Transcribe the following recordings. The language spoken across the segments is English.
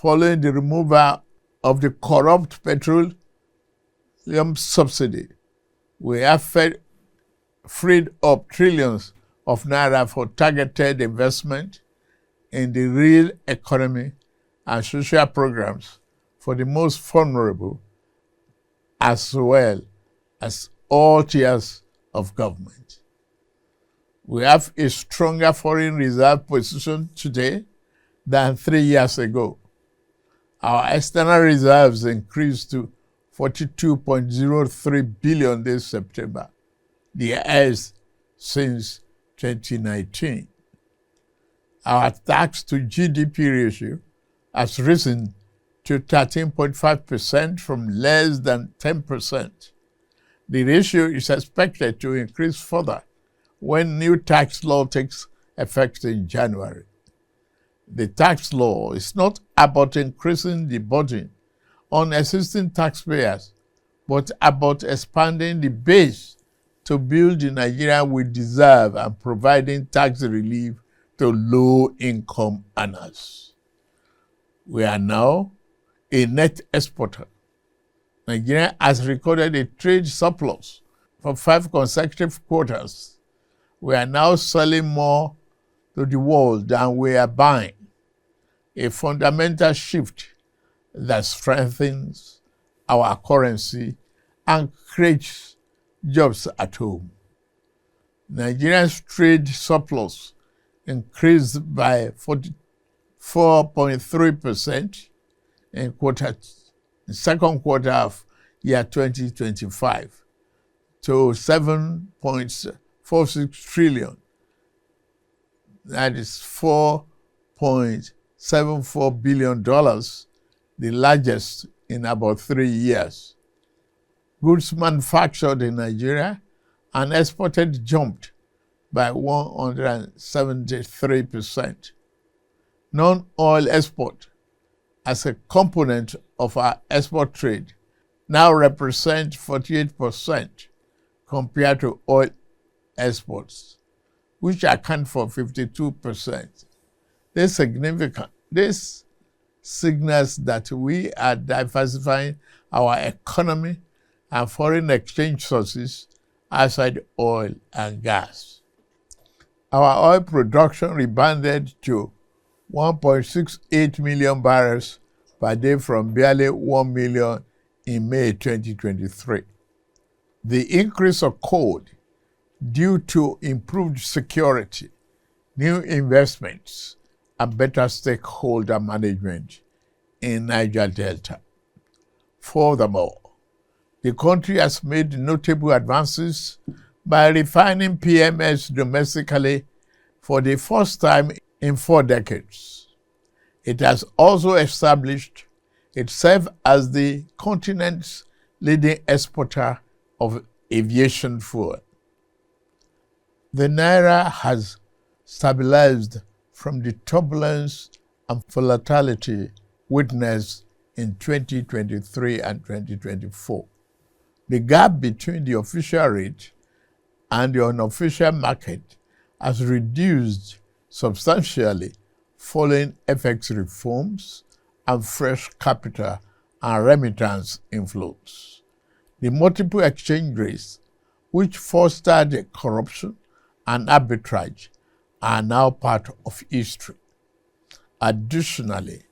following the removal of the corrupt petroleum subsidy. We have freed up trillions of naira for targeted investment in the real economy and social programs for the most vulnerable, as well as all tiers of government. We have a stronger foreign reserve position today than 3 years ago. Our external reserves increased to 42.03 billion this September, the highest since 2019. Our tax to GDP ratio has risen to 13.5% from less than 10%. The ratio is expected to increase further when new tax law takes effect in January. The tax law is not about increasing the burden on existing taxpayers, but about expanding the base to build the Nigeria we deserve and providing tax relief to low-income earners. We are now a net exporter. Nigeria has recorded a trade surplus for 5 consecutive quarters. We are now selling more to the world than we are buying, a fundamental shift that strengthens our currency and creates jobs at home. Nigeria's trade surplus increased by 44.3% in the second quarter of year 2025 to 7.46 trillion. That is $4.74 billion, the largest in about 3 years. Goods manufactured in Nigeria and exported jumped by 173%. Non-oil export as a component of our export trade now represents 48% compared to oil exports, which account for 52%. This signals that we are diversifying our economy and foreign exchange sources outside oil and gas. Our oil production rebounded to 1.68 million barrels per day from barely 1 million in May 2023. The increase occurred due to improved security, new investments, and better stakeholder management in Niger Delta. Furthermore, the country has made notable advances by refining PMS domestically for the first time in 4 decades. It has also established itself as the continent's leading exporter of aviation fuel. The Naira has stabilized from the turbulence and volatility witnessed in 2023 and 2024. The gap between the official rate and the unofficial market has reduced substantially following FX reforms and fresh capital and remittance inflows. The multiple exchange rates, which fostered corruption and arbitrage, are now part of history. Additionally,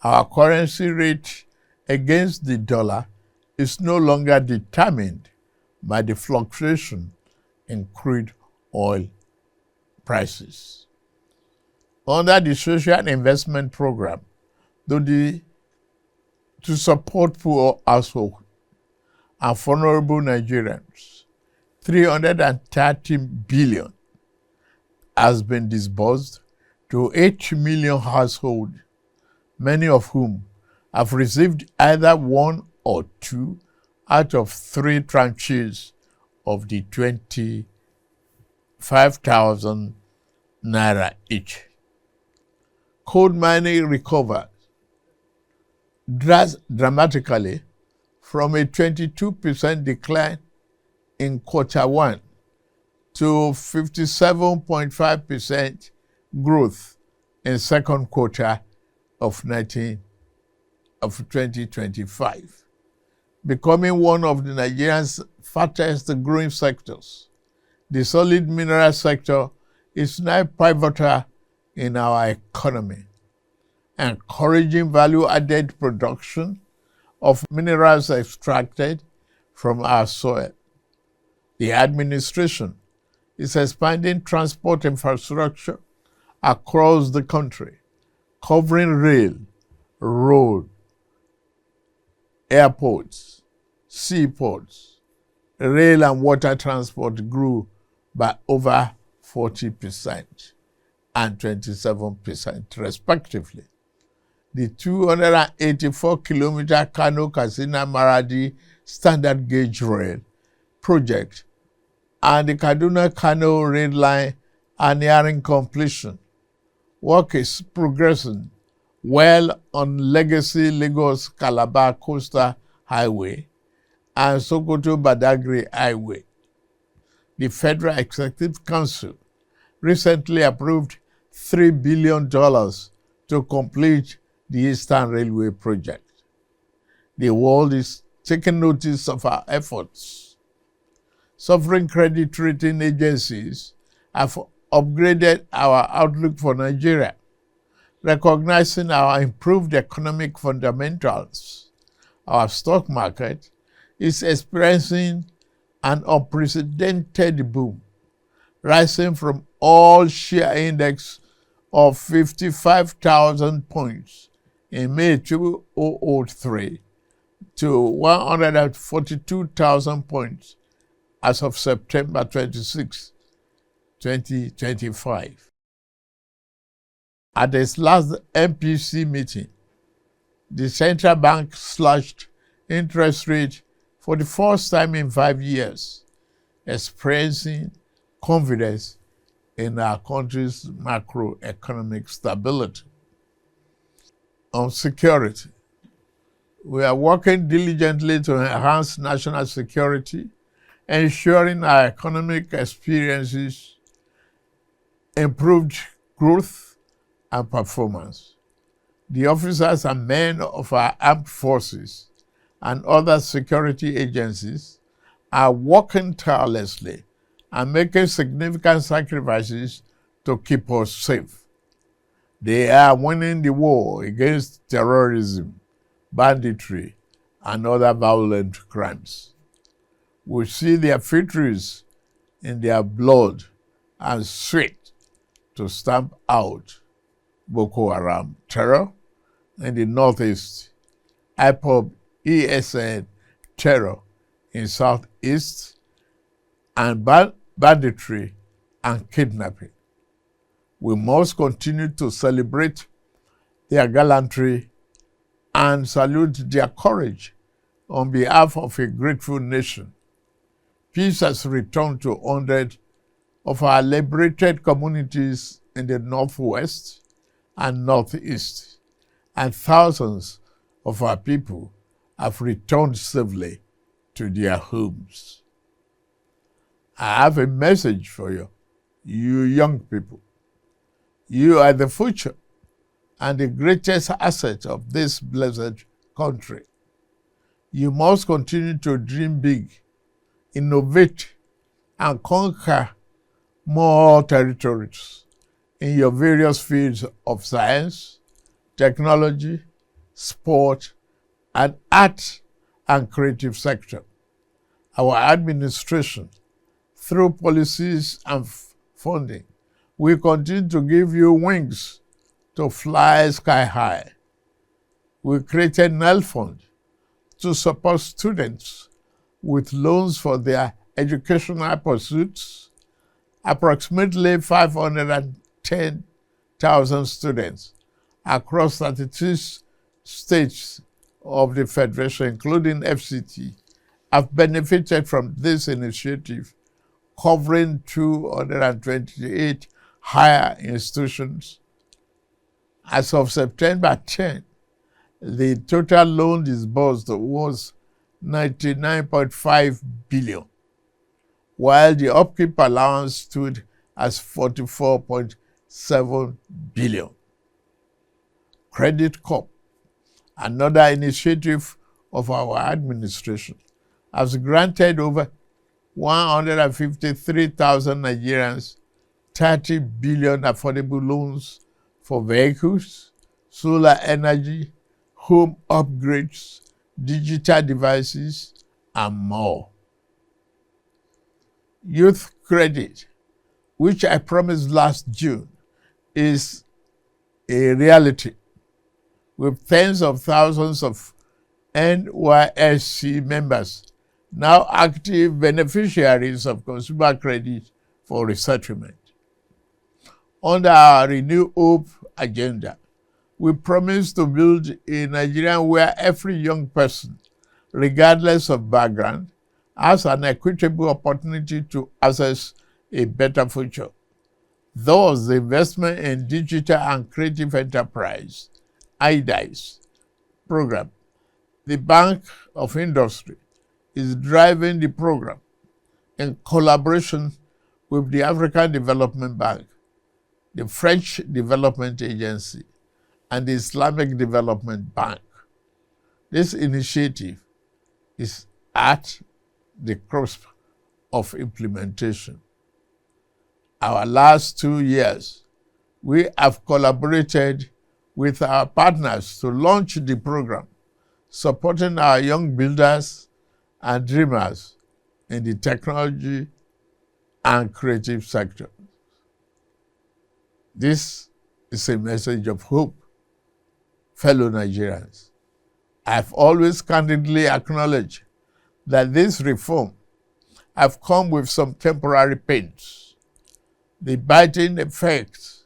our currency rate against the dollar is no longer determined by the fluctuation in crude oil prices. Under the Social Investment Program, to support poor households and vulnerable Nigerians, 330 billion has been disbursed to 8 million households, many of whom have received either 1 or 2 out of 3 tranches of the 25,000 naira each. Coal mining recovered dramatically from a 22% decline in quarter 1 to 57.5% growth in second quarter of 2019. of 2025, becoming one of the Nigerian's fastest growing sectors. The solid mineral sector is now pivotal in our economy, encouraging value-added production of minerals extracted from our soil. The administration is expanding transport infrastructure across the country, covering rail, road, airports, seaports. Rail and water transport grew by over 40% and 27% respectively. The 284-kilometer Kano-Katsina-Maradi standard gauge rail project and the Kaduna-Kano rail line are nearing completion. Work is progressing well on legacy Lagos-Calabar Coastal Highway and Sokoto-Badagry Highway. The Federal Executive Council recently approved $3 billion to complete the Eastern Railway project. The world is taking notice of our efforts. Sovereign credit rating agencies have upgraded our outlook for Nigeria, recognizing our improved economic fundamentals. Our stock market is experiencing an unprecedented boom, rising from all-share index of 55,000 points in May 2003 to 142,000 points as of September 26, 2025. At its last MPC meeting, the central bank slashed interest rate for the first time in 5 years, expressing confidence in our country's macroeconomic stability. On security, we are working diligently to enhance national security, ensuring our economic experiences improved growth and performance. The officers and men of our armed forces and other security agencies are working tirelessly and making significant sacrifices to keep us safe. They are winning the war against terrorism, banditry, and other violent crimes. We see their victories in their blood and sweat to stamp out Boko Haram terror in the northeast, IPOB ESN terror in southeast, and banditry and kidnapping. We must continue to celebrate their gallantry and salute their courage on behalf of a grateful nation. Peace has returned to 100 of our liberated communities in the northwest and northeast, and thousands of our people have returned safely to their homes. I have a message for you, you young people. You are the future and the greatest asset of this blessed country. You must continue to dream big, innovate, and conquer more territories in your various fields of science, technology, sport, and art and creative sector. Our administration, through policies and funding, we continue to give you wings to fly sky high. We created NEL Fund to support students with loans for their educational pursuits. Approximately 510,000 students across 36 states of the Federation, including FCT, have benefited from this initiative, covering 228 higher institutions. As of September 10, the total loan disbursed was 99.5 billion, while the upkeep allowance stood as 44.7 billion. Credit Corp Another initiative of our administration has granted over 153,000 Nigerians 30 billion affordable loans for vehicles, solar energy, home upgrades, digital devices, and more. Youth credit, which I promised last June, is a reality, with tens of thousands of NYSC members now active beneficiaries of consumer credit for resettlement. Under our Renew Hope agenda, we promise to build a Nigeria where every young person, regardless of background, has an equitable opportunity to access a better future. Thus, the investment in digital and creative enterprise, IDICE program, the Bank of Industry, is driving the program in collaboration with the African Development Bank, the French Development Agency, and the Islamic Development Bank. This initiative is at the cusp of implementation. Our last 2 years, we have collaborated with our partners to launch the program, supporting our young builders and dreamers in the technology and creative sector. This is a message of hope, fellow Nigerians. I've always candidly acknowledged that this reform have come with some temporary pains. The biting effects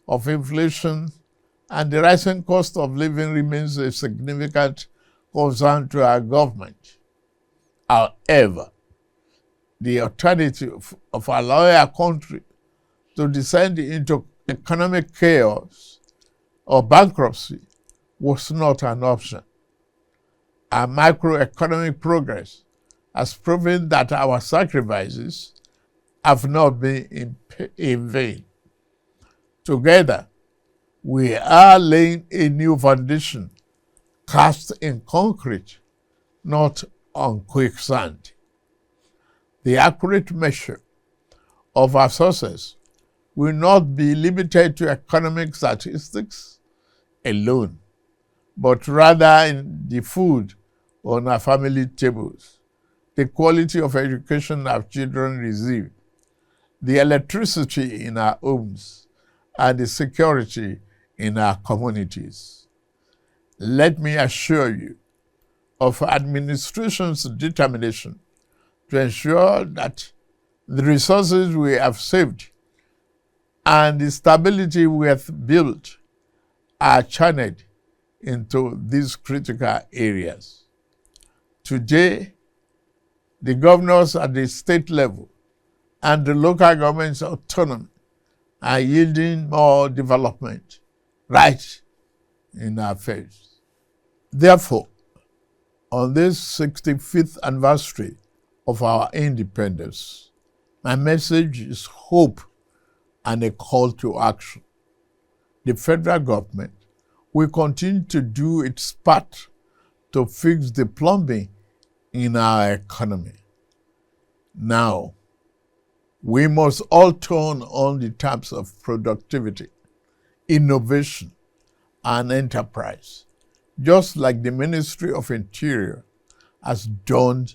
of inflation and the rising cost of living remains a significant concern to our government. However, the alternative of allowing our country to descend into economic chaos or bankruptcy was not an option. Our macroeconomic progress has proven that our sacrifices have not been in vain. Together, we are laying a new foundation cast in concrete, not on quicksand. The accurate measure of our success will not be limited to economic statistics alone, but rather in the food on our family tables, the quality of education our children receive, the electricity in our homes, and the security in our communities. Let me assure you of administration's determination to ensure that the resources we have saved and the stability we have built are channeled into these critical areas. Today, the governors at the state level and the local government's autonomy are yielding more development right in our face. Therefore, on this 65th anniversary of our independence, my message is hope and a call to action. The federal government will continue to do its part to fix the plumbing in our economy. Now, we must all turn on the taps of productivity, innovation, and enterprise, just like the Ministry of Interior has done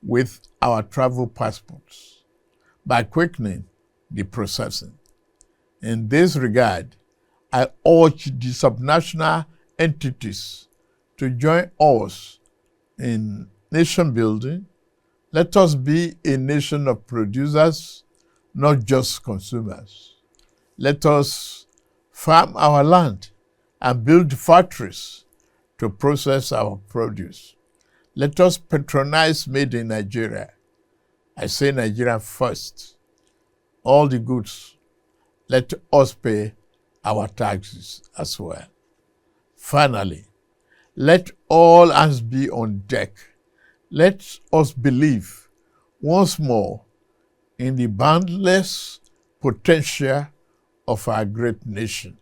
with our travel passports, by quickening the processing. In this regard, I urge the subnational entities to join us in nation building. Let us be a nation of producers, not just consumers. Let us farm our land and build factories to process our produce. Let us patronize made in Nigeria. I say Nigeria first. All the goods, let us pay our taxes as well. Finally, let all hands be on deck. Let us believe once more in the boundless potential of our great nation.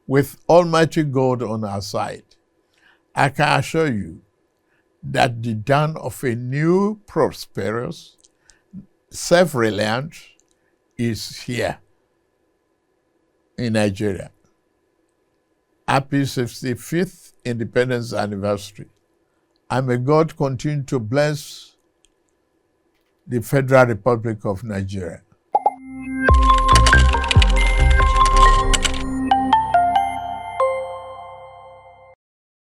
With Almighty God on our side, I can assure you that the dawn of a new, prosperous, self-reliant is here in Nigeria. Happy 65th Independence Anniversary. And may God continue to bless the Federal Republic of Nigeria.